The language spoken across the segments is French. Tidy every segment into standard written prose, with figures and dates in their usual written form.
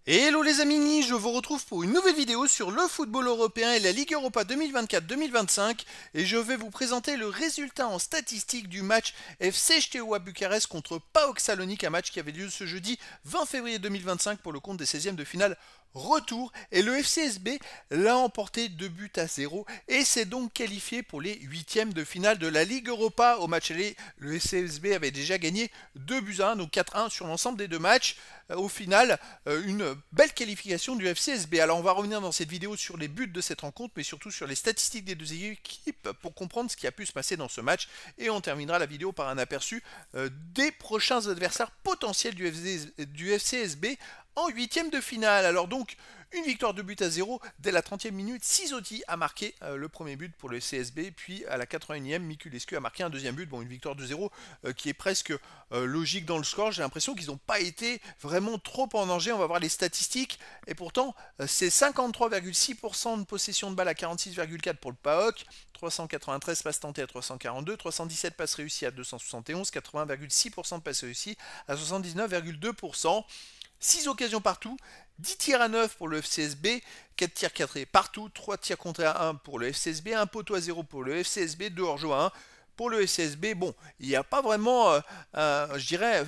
Hello les amis, je vous retrouve pour une nouvelle vidéo sur le football européen et la Ligue Europa 2024-2025 et je vais vous présenter le résultat en statistique du match FC Steaua Bucarest contre PAOK Salonique, un match qui avait lieu ce jeudi 20 février 2025 pour le compte des 16e de finale retour et le FCSB l'a emporté 2-0 et s'est donc qualifié pour les 8e de finale de la Ligue Europa. Au match aller, le FCSB avait déjà gagné 2-1, donc 4-1 sur l'ensemble des deux matchs. Au final, une belle qualification du FCSB. Alors on va revenir dans cette vidéo sur les buts de cette rencontre, mais surtout sur les statistiques des deux équipes pour comprendre ce qui a pu se passer dans ce match. Et on terminera la vidéo par un aperçu des prochains adversaires potentiels du FCSB en 8e de finale. Alors donc, une victoire de but à 0 dès la 30e minute. Sisotti a marqué le premier but pour le CSB, puis à la 81e, Miculescu a marqué un deuxième but. Bon, une victoire de 0 qui est presque logique dans le score. J'ai l'impression qu'ils n'ont pas été vraiment trop en danger. On va voir les statistiques. Et pourtant, c'est 53,6% de possession de balle à 46,4% pour le PAOK. 393 passes tentées à 342, 317 passes réussies à 271, 80,6% de passes réussies à 79,2%. 6 occasions partout, 10 tirs à 9 pour le FCSB, 4 tirs cadrés partout, 3 tirs contrés à 1 pour le FCSB, 1 poteau à 0 pour le FCSB, 2 hors-jeu à 1 pour le FCSB. Bon, il n'y a pas vraiment, je dirais,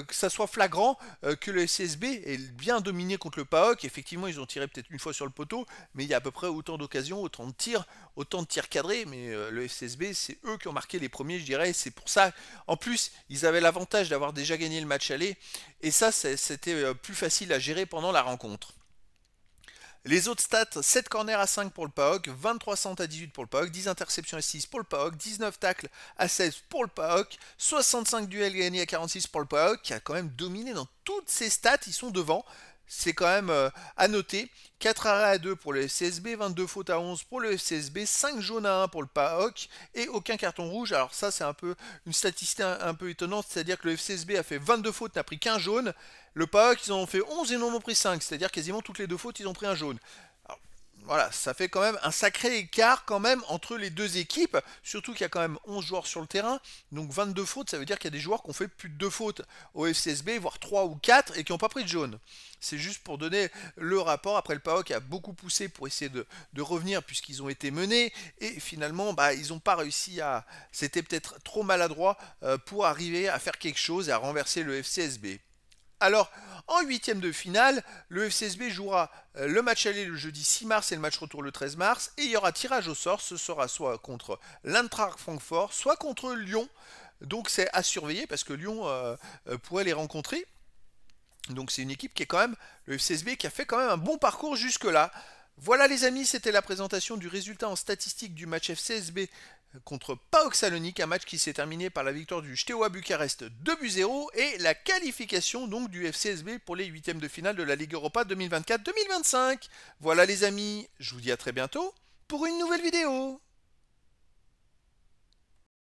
que ça soit flagrant que le FCSB est bien dominé contre le PAOK. Effectivement, ils ont tiré peut-être une fois sur le poteau, mais il y a à peu près autant d'occasions, autant de tirs cadrés. Mais le FCSB, c'est eux qui ont marqué les premiers, je dirais. C'est pour ça. En plus, ils avaient l'avantage d'avoir déjà gagné le match aller, et ça, c'était plus facile à gérer pendant la rencontre. Les autres stats, 7 corners à 5 pour le PAOK, 23 centres à 18 pour le PAOK, 10 interceptions à 6 pour le PAOK, 19 tacles à 16 pour le PAOK, 65 duels gagnés à 46 pour le PAOK, qui a quand même dominé dans toutes ces stats, ils sont devant. C'est quand même à noter. 4 arrêts à 2 pour le FCSB, 22 fautes à 11 pour le FCSB, 5 jaunes à 1 pour le PAOK et aucun carton rouge. Alors ça, c'est un peu une statistique un peu étonnante, c'est-à-dire que le FCSB a fait 22 fautes, n'a pris qu'un jaune. Le PAOK, ils en ont fait 11 et ils en ont pris 5, c'est-à-dire quasiment toutes les deux fautes, ils ont pris un jaune. Alors, voilà, ça fait quand même un sacré écart quand même entre les deux équipes, surtout qu'il y a quand même 11 joueurs sur le terrain, donc 22 fautes, ça veut dire qu'il y a des joueurs qui ont fait plus de 2 fautes au FCSB, voire 3 ou 4, et qui n'ont pas pris de jaune. C'est juste pour donner le rapport. Après, le PAOK a beaucoup poussé pour essayer de revenir puisqu'ils ont été menés, et finalement, ils n'ont pas réussi à... C'était peut-être trop maladroit pour arriver à faire quelque chose et à renverser le FCSB. Alors, en huitième de finale, le FCSB jouera le match aller le jeudi 6 mars et le match retour le 13 mars. Et il y aura tirage au sort. Ce sera soit contre l'Eintracht Francfort, soit contre Lyon. Donc c'est à surveiller parce que Lyon pourrait les rencontrer. Donc c'est une équipe qui est quand même, le FCSB, qui a fait quand même un bon parcours jusque-là. Voilà les amis, c'était la présentation du résultat en statistique du match FCSB contre PAOK Salonique, un match qui s'est terminé par la victoire du Steaua Bucarest 2-0 et la qualification donc du FCSB pour les huitièmes de finale de la Ligue Europa 2024-2025. Voilà les amis, je vous dis à très bientôt pour une nouvelle vidéo.